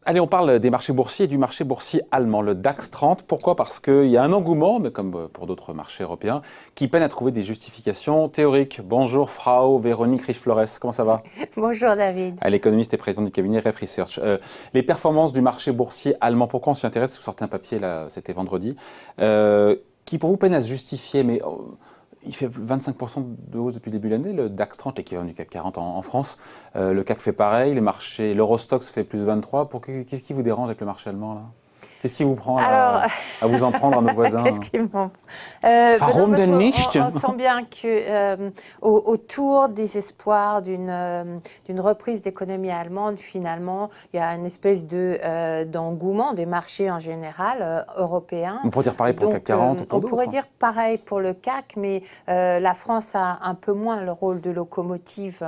Allez, on parle des marchés boursiers et du marché boursier allemand, le DAX 30. Pourquoi? Parce qu'il y a un engouement, mais comme pour d'autres marchés européens, qui peine à trouver des justifications théoriques. Bonjour, Frau Véronique Riche-Flores, comment ça va? Bonjour David. Elle est économiste et présidente du cabinet Ref Research. Les performances du marché boursier allemand, pourquoi on s'y intéresse? Vous sortez un papier, là, c'était vendredi, qui pour vous peine à se justifier, mais il fait 25% de hausse depuis le début de l'année, le DAX 30, l'équivalent du CAC 40 en France. Le CAC fait pareil, les marchés, l'Eurostoxx fait plus 23. Qu'est-ce qui vous dérange avec le marché allemand là? Qu'est-ce qui vous prend à vous en prendre à nos voisins? Qu'est-ce qui me prend Warum denn nicht? On sent bien que autour des espoirs d'une reprise d'économie allemande, finalement, il y a une espèce d'engouement des marchés en général européens. On pourrait dire pareil pour le CAC 40 ou pour d'autres. On pourrait dire pareil pour le CAC, mais la France a un peu moins le rôle de locomotive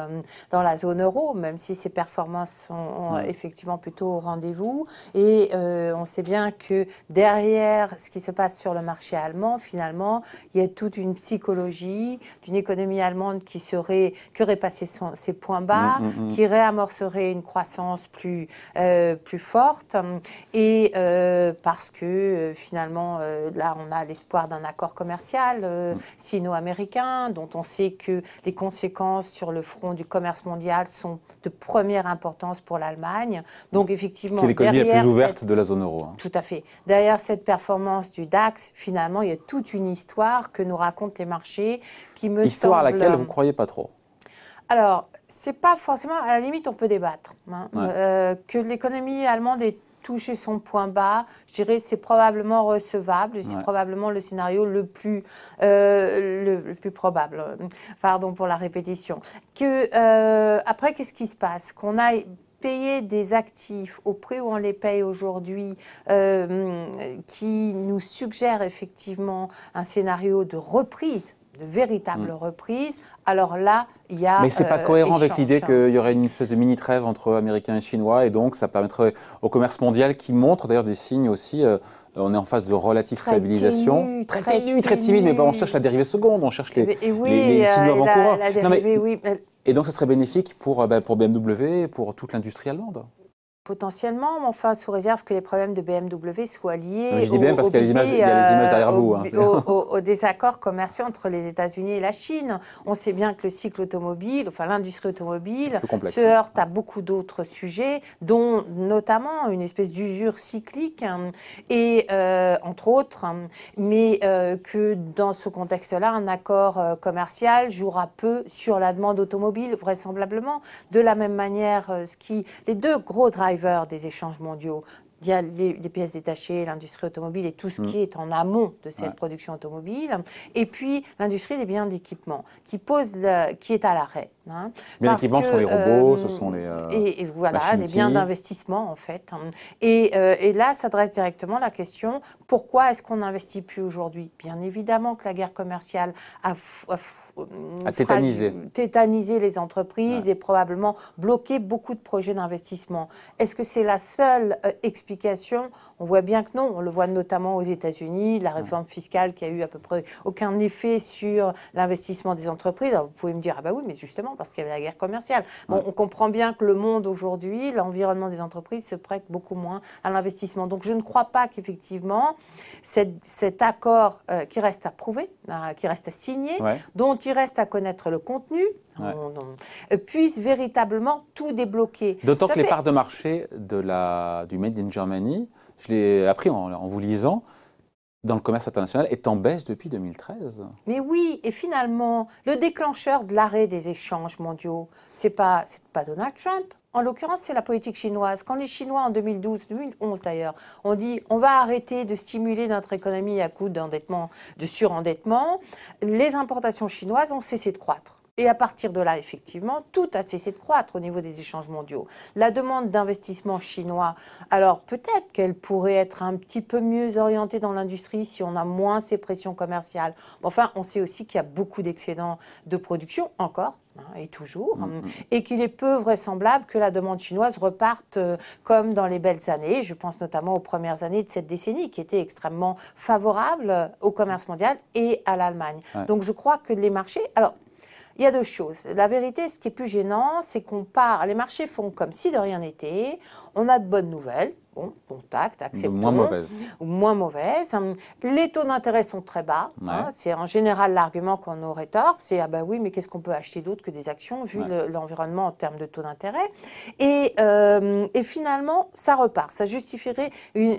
dans la zone euro, même si ses performances sont effectivement plutôt au rendez-vous. Et on sait bien que derrière ce qui se passe sur le marché allemand, finalement, il y a toute une psychologie d'une économie allemande qui aurait passé ses points bas, qui réamorcerait une croissance plus forte, et parce que finalement, là, on a l'espoir d'un accord commercial sino-américain, dont on sait que les conséquences sur le front du commerce mondial sont de première importance pour l'Allemagne. Donc effectivement, qui est l'économie la plus ouverte de la zone euro. Tout à fait. Derrière cette performance du DAX, finalement, il y a toute une histoire que nous racontent les marchés qui me semble... Histoire à laquelle vous ne croyez pas trop? Alors, c'est pas forcément... À la limite, on peut débattre. Que l'économie allemande ait touché son point bas, je dirais c'est probablement recevable, c'est probablement le scénario le plus probable. Pardon pour la répétition. Après, qu'est-ce qui se passe? Qu'on a payer des actifs au prix où on les paye aujourd'hui, qui nous suggère effectivement un scénario de reprise, de véritable reprise, alors là, il y a... Mais ce n'est pas cohérent avec l'idée qu'il y aurait une espèce de mini-trêve entre Américains et Chinois, et donc ça permettrait au commerce mondial, qui montre d'ailleurs des signes aussi... on est en phase de relative stabilisation. Très ténu, très timide, mais on cherche la dérivée seconde, on cherche les signaux avant-coureurs. Et donc, ça serait bénéfique pour BMW et pour toute l'industrie allemande? Potentiellement, mais enfin, sous réserve que les problèmes de BMW soient liés je dis bien parce qu'il y a les images derrière vous. Aux désaccords commerciaux entre les États-Unis et la Chine. On sait bien que le cycle automobile, enfin l'industrie automobile, se heurte à beaucoup d'autres sujets, dont notamment une espèce d'usure cyclique, et entre autres, mais que dans ce contexte-là, un accord commercial jouera peu sur la demande automobile, vraisemblablement. De la même manière, les deux gros drivers des échanges mondiaux, il y a les pièces détachées, l'industrie automobile et tout ce qui est en amont de cette production automobile, et puis l'industrie des biens d'équipement qui est à l'arrêt. Bien d'équipement, ce sont les robots, ce sont les et voilà, des biens d'investissement en fait. Et là s'adresse directement la question, pourquoi est-ce qu'on n'investit plus aujourd'hui? Bien évidemment que la guerre commerciale a tétanisé les entreprises et probablement bloqué beaucoup de projets d'investissement. Est-ce que c'est la seule explication? On voit bien que non. On le voit notamment aux États-Unis, la réforme fiscale qui a eu à peu près aucun effet sur l'investissement des entreprises. Alors vous pouvez me dire, ah bah oui, mais justement parce qu'il y avait la guerre commerciale. Bon, on comprend bien que le monde aujourd'hui, l'environnement des entreprises se prête beaucoup moins à l'investissement. Donc je ne crois pas qu'effectivement cet accord qui reste à prouver, qui reste à signer, dont il reste à connaître le contenu, puisse véritablement tout débloquer. D'autant que les parts de marché du Made in Germany, je l'ai appris en vous lisant, dans le commerce international, est en baisse depuis 2013. Mais oui, et finalement, le déclencheur de l'arrêt des échanges mondiaux, c'est pas Donald Trump. En l'occurrence, c'est la politique chinoise. Quand les Chinois, en 2012, 2011 d'ailleurs, ont dit on va arrêter de stimuler notre économie à coup d'endettement, de surendettement, les importations chinoises ont cessé de croître. Et à partir de là, effectivement, tout a cessé de croître au niveau des échanges mondiaux. La demande d'investissement chinois, alors peut-être qu'elle pourrait être un petit peu mieux orientée dans l'industrie si on a moins ces pressions commerciales. Enfin, on sait aussi qu'il y a beaucoup d'excédents de production, encore, et toujours, et qu'il est peu vraisemblable que la demande chinoise reparte comme dans les belles années. Je pense notamment aux premières années de cette décennie qui étaient extrêmement favorables au commerce mondial et à l'Allemagne. Donc je crois que les marchés... Alors, il y a deux choses. La vérité, ce qui est plus gênant, c'est qu'on part, les marchés font comme si de rien n'était, on a de bonnes nouvelles, bon, contact, acceptons. Moins mauvaise. Ou moins mauvaise. Les taux d'intérêt sont très bas. Ouais. C'est en général l'argument qu'on nous rétorque, c'est ah ben oui, mais qu'est-ce qu'on peut acheter d'autre que des actions vu l'environnement en termes de taux d'intérêt. Et finalement, ça repart. Ça justifierait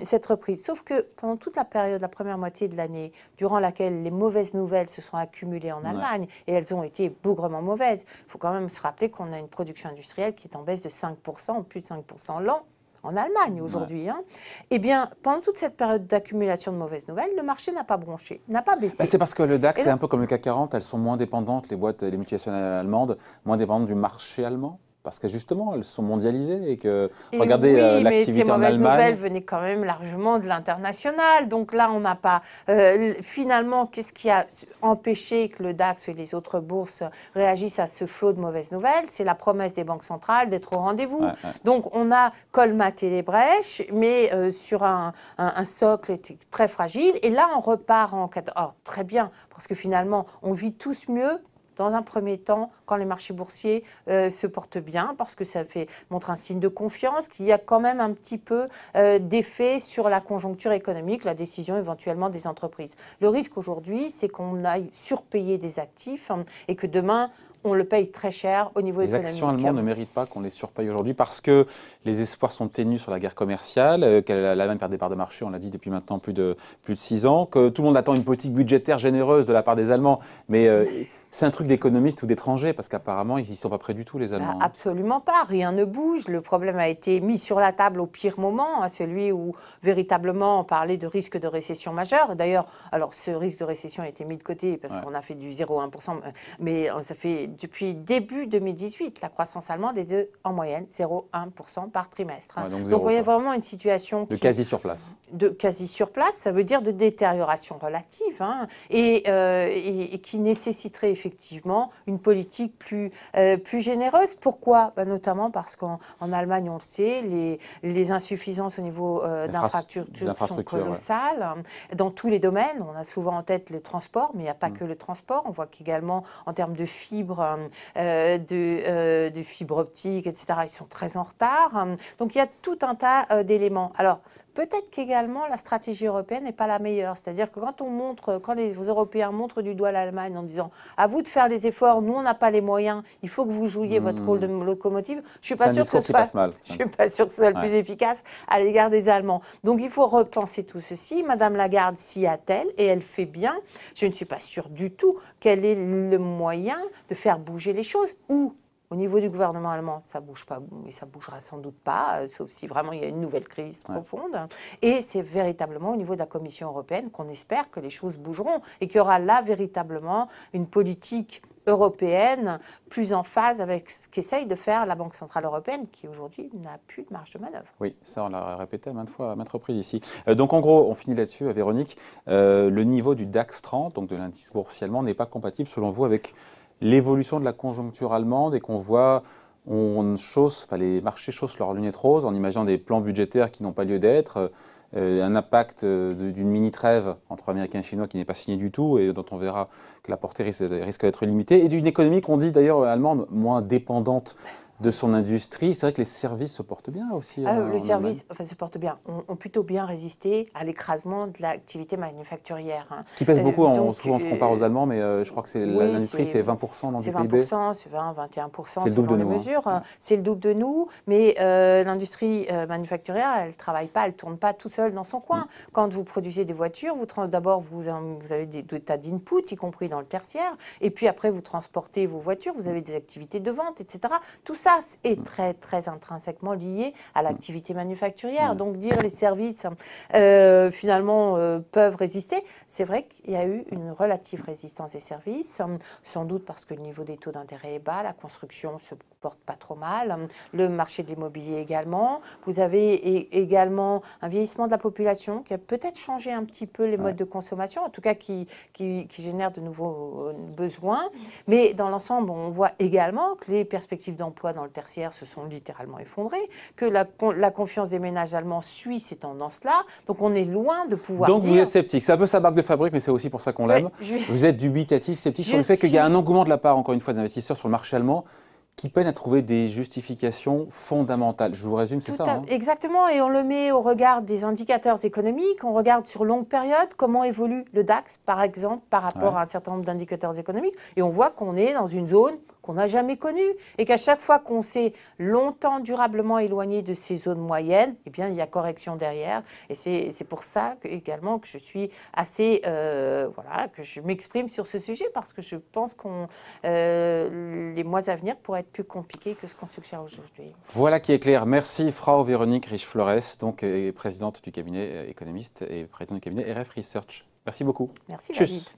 cette reprise. Sauf que pendant toute la période, la première moitié de l'année, durant laquelle les mauvaises nouvelles se sont accumulées en Allemagne, et elles ont été bougrement mauvaises, il faut quand même se rappeler qu'on a une production industrielle qui est en baisse de 5%, plus de 5% l'an, en Allemagne aujourd'hui. Eh bien, pendant toute cette période d'accumulation de mauvaises nouvelles, le marché n'a pas bronché, n'a pas baissé. C'est parce que le DAX, c'est un peu comme le CAC 40, elles sont moins dépendantes, les boîtes, les multinationales allemandes, moins dépendantes du marché allemand. Parce que justement, elles sont mondialisées et que, regardez l'activité en Allemagne. Ces mauvaises nouvelles venaient quand même largement de l'international. Donc là, on n'a pas... finalement, qu'est-ce qui a empêché que le DAX et les autres bourses réagissent à ce flot de mauvaises nouvelles? C'est la promesse des banques centrales d'être au rendez-vous. Donc on a colmaté les brèches, mais sur un socle très fragile. Et là, on repart en... Oh, très bien, parce que finalement, on vit tous mieux dans un premier temps, quand les marchés boursiers se portent bien, parce que ça montre un signe de confiance, qu'il y a quand même un petit peu d'effet sur la conjoncture économique, la décision éventuellement des entreprises. Le risque aujourd'hui, c'est qu'on aille surpayer des actifs et que demain, on le paye très cher au niveau économique. Les actions allemandes ne méritent pas qu'on les surpaye aujourd'hui parce que les espoirs sont ténus sur la guerre commerciale, que l'Allemagne perd des parts de marché, on l'a dit depuis maintenant plus de 6 ans, que tout le monde attend une politique budgétaire généreuse de la part des Allemands, mais c'est un truc d'économistes ou d'étrangers parce qu'apparemment, ils n'y sont pas prêts du tout, les Allemands. Absolument pas, rien ne bouge. Le problème a été mis sur la table au pire moment, celui où véritablement on parlait de risque de récession majeure. D'ailleurs, alors ce risque de récession a été mis de côté parce qu'on a fait du 0,1%, mais ça fait depuis début 2018, la croissance allemande est de, en moyenne, 0,1% par trimestre. Donc il y a vraiment une situation de quasi sur place. De quasi sur place, ça veut dire de détérioration relative et qui nécessiterait effectivement une politique plus généreuse. Pourquoi? Notamment parce qu'en Allemagne, on le sait, les insuffisances au niveau d'infrastructures sont colossales dans tous les domaines. On a souvent en tête le transport, mais il n'y a pas que le transport. On voit qu'également en termes de fibres, de fibres optiques, etc., ils sont très en retard. Donc il y a tout un tas d'éléments. Alors, peut-être qu'également la stratégie européenne n'est pas la meilleure. C'est-à-dire que quand les Européens montrent du doigt l'Allemagne en disant à vous de faire des efforts, nous on n'a pas les moyens, il faut que vous jouiez votre rôle de locomotive, je suis pas sûre que ce soit le plus efficace à l'égard des Allemands. Donc il faut repenser tout ceci. Madame Lagarde s'y attelle et elle fait bien. Je ne suis pas sûre du tout quel est le moyen de faire bouger les choses ou au niveau du gouvernement allemand, ça ne bouge pas, mais ça ne bougera sans doute pas, sauf si vraiment il y a une nouvelle crise profonde. Et c'est véritablement au niveau de la Commission européenne qu'on espère que les choses bougeront et qu'il y aura là véritablement une politique européenne plus en phase avec ce qu'essaye de faire la Banque centrale européenne, qui aujourd'hui n'a plus de marge de manœuvre. Oui, ça on l'a répété à maintes reprises ici. Donc en gros, on finit là-dessus, Véronique, le niveau du DAX 30, donc de l'indice boursier allemand, n'est pas compatible selon vous avec l'évolution de la conjoncture allemande et qu'on voit, les marchés chaussent leurs lunettes roses en imaginant des plans budgétaires qui n'ont pas lieu d'être, un impact d'une mini-trêve entre Américains et Chinois qui n'est pas signé du tout et dont on verra que la portée risque d'être limitée, et d'une économie qu'on dit d'ailleurs allemande moins dépendante de son industrie. C'est vrai que les services se portent bien aussi. Les services se portent bien, ont plutôt bien résisté à l'écrasement de l'activité manufacturière. Qui pèse beaucoup, souvent on se compare aux Allemands, mais je crois que l'industrie c'est 20% dans le PIB. C'est 20%, c'est 20, 21% selon les mesures. C'est le double de nous, mais l'industrie manufacturière, elle ne travaille pas, elle ne tourne pas tout seul dans son coin. Quand vous produisez des voitures, d'abord vous avez des tas d'inputs, y compris dans le tertiaire, et puis après vous transportez vos voitures, vous avez des activités de vente, etc. Tout ça est très, très intrinsèquement lié à l'activité manufacturière. Donc dire les services, finalement, peuvent résister, c'est vrai qu'il y a eu une relative résistance des services, sans doute parce que le niveau des taux d'intérêt est bas, la construction se porte pas trop mal, le marché de l'immobilier également. Vous avez également un vieillissement de la population qui a peut-être changé un petit peu les modes de consommation, en tout cas qui génère de nouveaux besoins. Mais dans l'ensemble, on voit également que les perspectives d'emploi dans le tertiaire se sont littéralement effondrés, que la confiance des ménages allemands suit ces tendances-là. Donc on est loin de pouvoir Donc dire... vous êtes sceptique. C'est un peu sa marque de fabrique, mais c'est aussi pour ça qu'on l'aime. Vous êtes dubitatif, sceptique sur le fait qu'il y a un engouement de la part, encore une fois, des investisseurs sur le marché allemand qui peinent à trouver des justifications fondamentales. Je vous résume, c'est ça, hein. Exactement, et on le met au regard des indicateurs économiques, on regarde sur longue période comment évolue le DAX, par exemple, par rapport à un certain nombre d'indicateurs économiques, et on voit qu'on est dans une zone qu'on n'a jamais connue, et qu'à chaque fois qu'on s'est longtemps, durablement éloigné de ces zones moyennes, eh bien, il y a correction derrière, et c'est pour ça également que je suis assez, voilà, que je m'exprime sur ce sujet, parce que je pense que les mois à venir pourraient être plus compliqués que ce qu'on suggère aujourd'hui. Voilà qui est clair. Merci Frau Véronique Rich-Flores, donc présidente du cabinet économiste et présidente du cabinet RF Research. Merci beaucoup. Merci Tchuss. David.